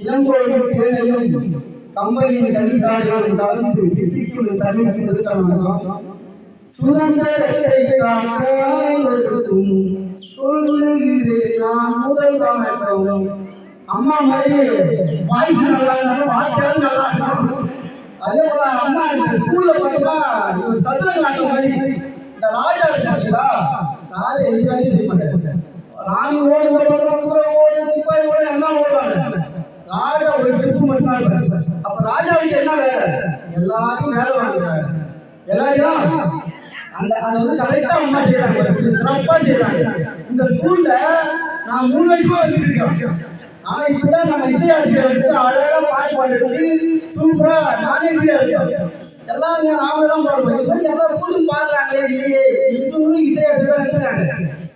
இளங்கோவின் தேனையும் கம்பளியின் கணிசாரிகளும் கலந்து திட்டிக்குள் தமிழ் சுதந்திரத்தை காக்கும் சொல்லுகிறேன் நான் முதல் வணக்கம். அம்மா மாதிரி வாய்ஸ் நல்லா இருக்கும், வாய்க்காலும் நல்லா இருக்கும். அதே போல அம்மா இந்த ஸ்கூல்ல பார்த்தோம்னா ஒரு சதுரங்க ஆட்டம் மாதிரி இந்த ராஜா இருக்காங்களா, ராஜா எந்த வேலையும் செய்ய மாட்டேன். ராணி ஓடுங்க ஓடு சிப்பாய் ஓடு எல்லாம் ஓடுவாங்க. ராஜா ஒரு ஸ்டெப் மட்டும் தான் இருப்பாரு. அப்ப ராஜாவுக்கு என்ன வேலை? எல்லாரையும் வேலை வாங்குறாங்க. எல்லாரையும் அந்த அதை வந்து கரெக்டா அம்மா செய்யறாங்க, சிறப்பா செய்யறாங்க. இந்த ஸ்கூல்ல நான் 3 வருஷமா வந்துட்டு இருக்கேன். ஆனா இப்பதான் நம்ம இசையாசிரியர் வச்சு அழகா பாட்டு பாட வச்சு சூப்பரா நானே இருக்கேன். எல்லாரும் நாம தான் பாடுவோம். இந்த மாதிரி எல்லா ஸ்கூலும் பாடுறாங்களே இல்லையே, இன்னும் இசையாசிரியர் இருக்காங்க.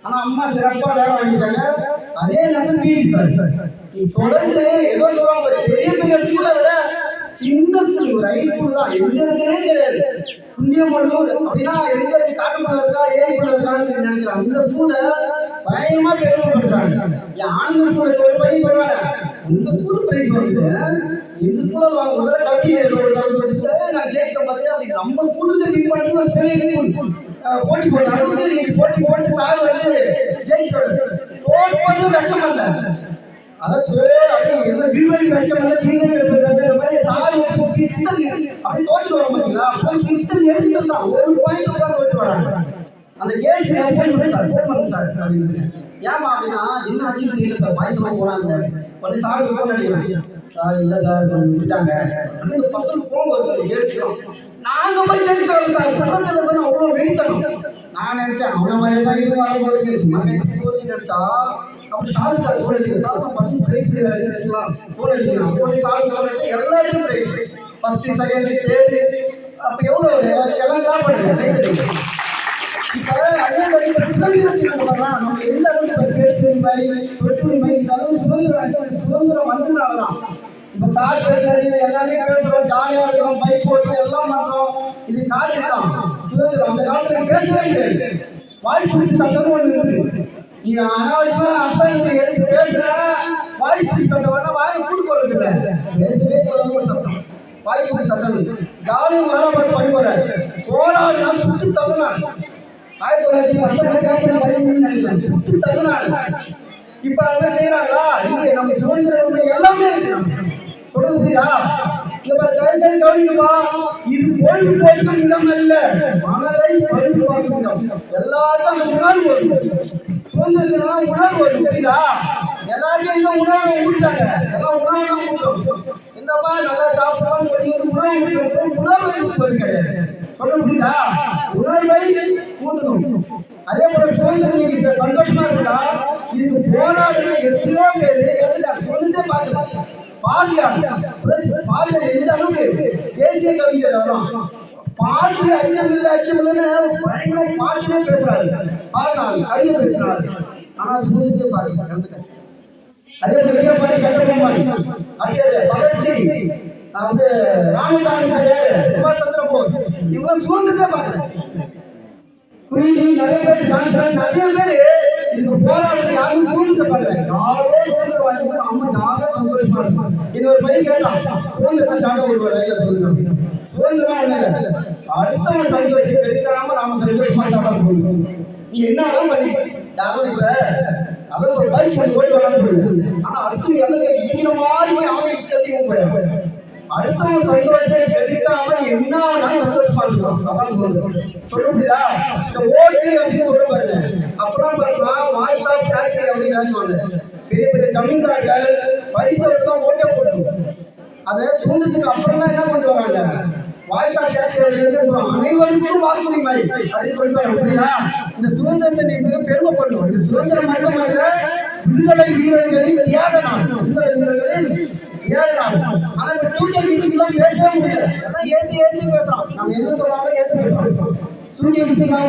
ஆனா அம்மா சிறப்பா வேலை வாங்கிட்டாங்க. அதே நேரத்தில் டிவி சார் தொடர்ந்து ஏதோ சொல்லுவாங்க, பெரிய பெரிய ஸ்கூலை விட சின்ன ஸ்கூல் ஒரு ஹைஸ்கூல் தான், எங்க இருக்குன்னே தெரியாது. குண்டியமல்லூர் அப்படின்னா எங்க இருக்கு, காட்டுக்குள்ள இருக்கா ஏரிக்குள்ள இருக்கான்னு நினைக்கிறாங்க. இந்த ஸ்கூல்ல பயங்கரமா பெருமைப்படுறாங்க. என் ஆண்கள் ஸ்கூலுக்கு ஒரு பையன் சொல்றாங்க, இந்த ஸ்கூல் பிரைஸ் வந்து இந்த ஸ்கூல்ல வாங்க முதல்ல கபடி ஒரு தடவை வச்சுட்டு நான் ஜெயிச்சிட்டேன் பார்த்தேன். அப்படி நம்ம ஸ்கூலுக்கு திங்க் பண்ணி ஒரு பெரிய ஸ்கூல் போட்டி போடுற அளவுக்கு நீங்க போட்டி போட்டு சார் வந்து ஜெயிச்சிட்டு தோற்பது வெக்கம் அல்ல, அப்படியே வீழ்வழி வெக்கம் அல்ல, தீர்ந்த மாதிரி சார் கிட்ட அப்படி தோற்று வர மாட்டீங்களா? கிட்ட நெருங்கிட்டு தான் ஒரு பாயிண்ட் தான் தோற்று வராங்க. அந்த கேம்ஸ் சார் போன் சார் அப்படின்னு ஏமா அப்படின்னா என்ன ஆச்சுன்னு தெரியல சார், வாய்ஸ்லாம் போனாங்க பண்ணி சார் போன் அடிக்கிறாங்க. சார் இல்லை சார் விட்டுட்டாங்க அப்படின்னு பசங்க போன் வருது கேம்ஸ்லாம். நாங்கள் போய் கேட்டுட்டு வரோம் சார், பக்கத்தில் சார் அவ்வளோ வெறித்தனம். நான் நினைச்சேன் அவனை மாதிரி தான் இது வர போகுது நினைச்சா அப்படி சார் சார் போன் அடிக்கிறேன் சார், பசங்க பிரைஸ் போன் அடிக்கிறான் போய் சார் போன் அடிச்சா எல்லாத்துக்கும் பிரைஸ், ஃபர்ஸ்ட் செகண்ட் தேர்டு. அப்போ எவ்வளோ எல்லாம் கிளாப் பண்ணுங்க. இப்போ அதே மாதிரி சுதந்திரத்தின் மூலமாக நம்ம எல்லாருக்கும் பேச்சுரிமை சொட்டுரிமை இந்த அளவு சுதந்திரம் வந்ததுனாலதான் இப்போ சார் பேசுறது எல்லாமே பேசுறோம், ஜாலியாக இருக்கிறோம், பைக் ஓட்டுறோம், எல்லாம் பண்றோம். இது காரணம் தான் சுதந்திரம். அந்த காலத்தில் பேசவே முடியாது, வாய்ப்பூட்டி சட்டம்னு ஒன்று இருந்தது. நீ அனாவசியமா அரசாங்கத்தை எடுத்து பேசுற வாய்ப்பூட்டி சட்டம் வேணா வாயை கூட்டு போறது இல்லை, பேசவே கூடாது ஒரு சட்டம் வாய்ப்பூட்டி சட்டம். ஜாலியும் வேலை படிப்போட போராடினா சுட்டு தமிழ்நாடு 1919 சுட்டு தமிழ்நாடு. இப்ப அதை செய்யறாங்களா? இங்கே நம்ம சுதந்திரம் எல்லாமே இருக்கு. சொல்றது புரியுதா? தயவுசெய்து கவனிக்கப்பா, இது பொழுதுபோக்கும் இடம் அல்ல, மனதை பழுதுபார்க்கும் இடம். எல்லாருக்கும் அந்த உணர்வு வரும், சுதந்திரத்தினால உணர்வு வரும். புரியுதா? எல்லாருக்கும் இந்த உணர்வை ஊட்டாங்க, எல்லாம் உணவு தான் ஊட்டும். என்னப்பா நல்லா சாப்பிடுவோம் சொல்லி உணவு ஊட்டும், உணர்வை ஊட்டுவது கிடையாது. சொல்ல புரியுதா? உணர்வை ஊட்டணும். அதே போல சுதந்திரம் நீங்க சந்தோஷமா இருக்கா, இதுக்கு போராடுற எத்தனையோ பேரு எடுத்துட்டாங்க. சுதந்திரத்தை பார்க்கலாம். பாரதியார் எந்த அளவுக்கு தேசிய கவிஞர் வரும், பாட்டுல அச்சமில்லைன்னு பயங்கரம் பாட்டுலே பேசுறாரு, பாடினாரு, கவிதை பேசுறாரு. ஆனா சுதந்திரத்தை பாருங்க இறந்துட்டாரு. அதே போல வீரபாண்டி கட்டபொம்மன், அடுத்தது பகத்சிங், வந்து ராமதாஸ், சுபாஷ் சந்திர போஸ், இவங்க சுதந்திரத்தை பாருங்க. குருவி நிறைய பேர், ஜான்சன் நிறைய பேர் இதுக்கு போராடுறது யாரும் சுதந்திரத்தை பாருங்க. யாரோ சுதந்திரம் வாங்கி நம்ம ஜாலியாக சந்தோஷமா இருக்கும். இது ஒரு பையன் கேட்டான், சுதந்திரம் ஷார்ட்டா ஒரு லைன்ல சொல்லுங்க, சுதந்திரம் ஒண்ணு அடுத்தவன் சந்தோஷத்தை கெடுக்காம நாம சந்தோஷமா தான் சொல்லுவோம். நீ என்ன வேணாலும் பண்ணி யாரும் இப்ப அதான் ஒரு பைக் பண்ணி ஓட்டு வரலாம்னு சொல்லுங்க. ஆனா அடுத்து எதற்கு இடிக்கிற மாதிரி போய் அவங்க சேர்த்தியும் போய் அடுத்தவன் சந்தோஷத்தை கெடுக்காம என்ன வேணாலும் சந்தோஷமா இருக்கும். அதான் சொல்ல முடியா? இந்த ஓட்டு அப்படின்னு சொல்ல பாருங்க. அப்புறம் பார்த்தா வாய்ஸ் ஆஃப் டாக்ஸி அப்படின்னு பெரிய பெரிய ஜமீன்தார்கள் படித்தவர்கள் தான் ஓட்டே போட்டு அதை சுதந்திரத்துக்கு அப்புறம் தான் என்ன கொண்டு வராங்க, வாய்ஸ் ஆஃப் டாக்ஸி சொல்லுவாங்க, அனைவருக்கும் வாக்குரிமை அப்படின்னு கொண்டு வராங்க. இந்த சுதந்திரத்தை நீங்க பெருமை பண்ணணும். இந்த சுதந்திரம் மட்டுமல்ல, விடுதலை வீரர்களின் தியாக நாள், விடுதலை வீரர்களின் தியாக நாள். ஆனா இப்ப தூக்கிய வீட்டுக்கெல்லாம் பேசவே முடியல, அதான் ஏத்தி பேசுறோம். நம்ம என்ன சொன்னாலும் ஏத்தி பேசுறோம். தூக்கிய வீட்டுக்கெல்லாம்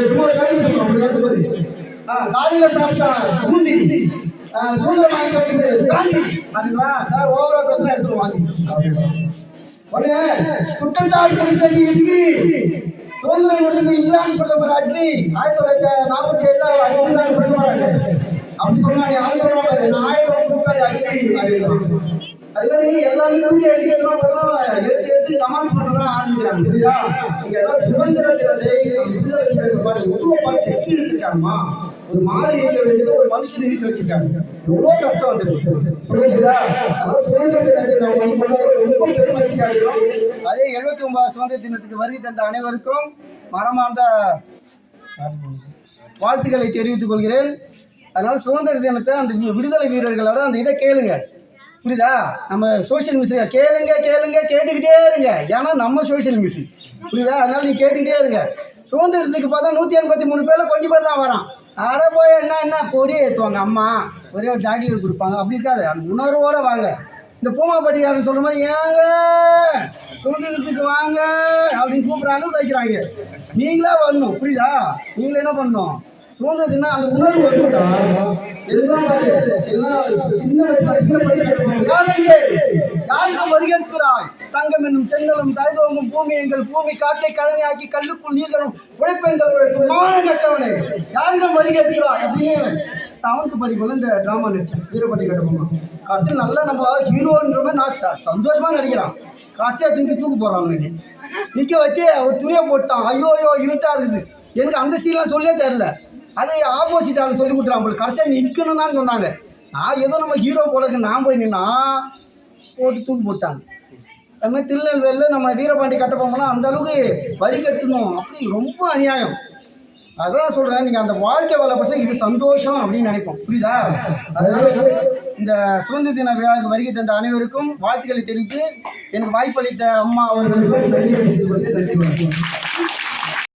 சும்மா ஒரு காரியம் சொல்லுவோம். அப்படி இருக்கும்போது காலையில சாப்பிட்டா பூந்தி சுதந்திரம் வாங்கி கட்டிட்டு காந்தி அப்படிங்களா சார், ஓவரா பேசுனா எடுத்துட்டு வாங்கி உடனே சுற்றத்தால் கொடுத்தது இட்லி, சுதந்திரம் கொடுத்தது இங்கிலாந்து பிரதமர் அட்லி. 1947 அட்லி தான் பிரதமராக அப்படி சொன்னா யாரும் சொல்றாங்க நான் 1000 ரூபாய் அள்ளி அப்படின்னு. அது மாதிரி எல்லாரும் எடுத்து எடுத்து கமெண்ட் பண்ணதான் ஆரம்பிக்கிறாங்க. புரியுதா? நீங்க ஏதாவது சுதந்திர தினத்தை விடுதலை பாட்டு செக்கி எடுத்துருக்காங்கம்மா. ஒரு மாடு இருக்க வேண்டியது ஒரு மனுஷன் இருக்க வச்சிருக்காங்க. எவ்வளோ கஷ்டம் வந்துருக்கு சொல்லுங்களா? அதாவது சுதந்திர தினத்தை நம்ம ரொம்ப பெருமகிழ்ச்சி ஆகிறோம். அதே 79 சுதந்திர தினத்துக்கு வருகை தந்த அனைவருக்கும் மனமார்ந்த வாழ்த்துக்களை தெரிவித்துக் கொள்கிறேன். அதனால சுதந்திர தினத்தை அந்த விடுதலை வீரர்களோட அந்த இதை கேளுங்க. புரியுதா? நம்ம சோசியல் மிஸ் கேளுங்க கேளுங்க கேட்டுக்கிட்டே இருங்க. ஏன்னா நம்ம சோசியல் மிஸ். புரியுதா? அதனால நீங்க கேட்டுக்கிட்டே இருங்க. சுதந்திரத்துக்கு பார்த்தா 183 பேர்ல கொஞ்சம் பேர் தான் வரான். அட போய் என்ன கொடியை ஏற்றுவாங்க அம்மா, ஒரே ஒரு ஜாக்கெட் கொடுப்பாங்க. அப்படி இருக்காது. அந்த உணர்வோடு வாங்க. இந்த பூமாப்பட்டியாரன்னு சொல்கிற மாதிரி ஏங்க சுதந்திரத்துக்கு வாங்க அப்படின்னு கூப்பிட்ற அளவுக்கு வைக்கிறாங்க. நீங்களா வரணும். புரியுதா? நீங்களே என்ன பண்ணணும்? சுதந்திரத்துனா அந்த உணர்வு வரணும்டா. எல்லாம் சின்ன வயசுல யாரிடம் வருகிறாய்? தங்கம் என்னும் செங்கலும் தழுதோங்கும் பூமி எங்கள் பூமி காட்டை கழனியாக்கி கல்லுக்குள் நீர்களும் உழைப்பெண்கள் மானம் கட்டவனே யாரிடம் வருகிறாய் அப்படின்னு 7th படிப்புல இந்த டிராமா நடித்தேன். வீரப்பட்டி கட்டபொம்மா. கடைசியில் நல்லா நம்ம ஹீரோன்ற மாதிரி நான் சந்தோஷமாக நடிக்கிறான். கடைசியாக தூக்கு போடுறாங்க. நிற்க வச்சு ஒரு துணியை போட்டான். ஐயோ இருட்டா இருக்குது. எனக்கு அந்த சீன்லாம் சொல்லே தெரில. அதை ஆப்போசிட் ஆள் சொல்லி கொடுத்துறான். உங்களுக்கு கடைசியாக நிற்கணும் தான் சொன்னாங்க. நான் ஏதோ நம்ம ஹீரோ போலக்கு நான் போய் நின்னா போட்டு தூக்கி போட்டாங்க. அது மாதிரி திருநெல்வேலியில் நம்ம வீரபாண்டி கட்டபொம்மலாம் அந்த அளவுக்கு வரி கட்டணும். அப்படி ரொம்ப அநியாயம். அதான் சொல்கிறேன். நீங்கள் அந்த வாழ்க்கை வளர்ப்ப இது சந்தோஷம் அப்படின்னு நினைப்போம். புரியுதா? அதனால இந்த சுதந்திர தின விழாவுக்கு வருகை தந்த அனைவருக்கும் வாழ்த்துக்களை தெரிவித்து எனக்கு வாய்ப்பளித்த அம்மா அவர்களுக்கும் நன்றி.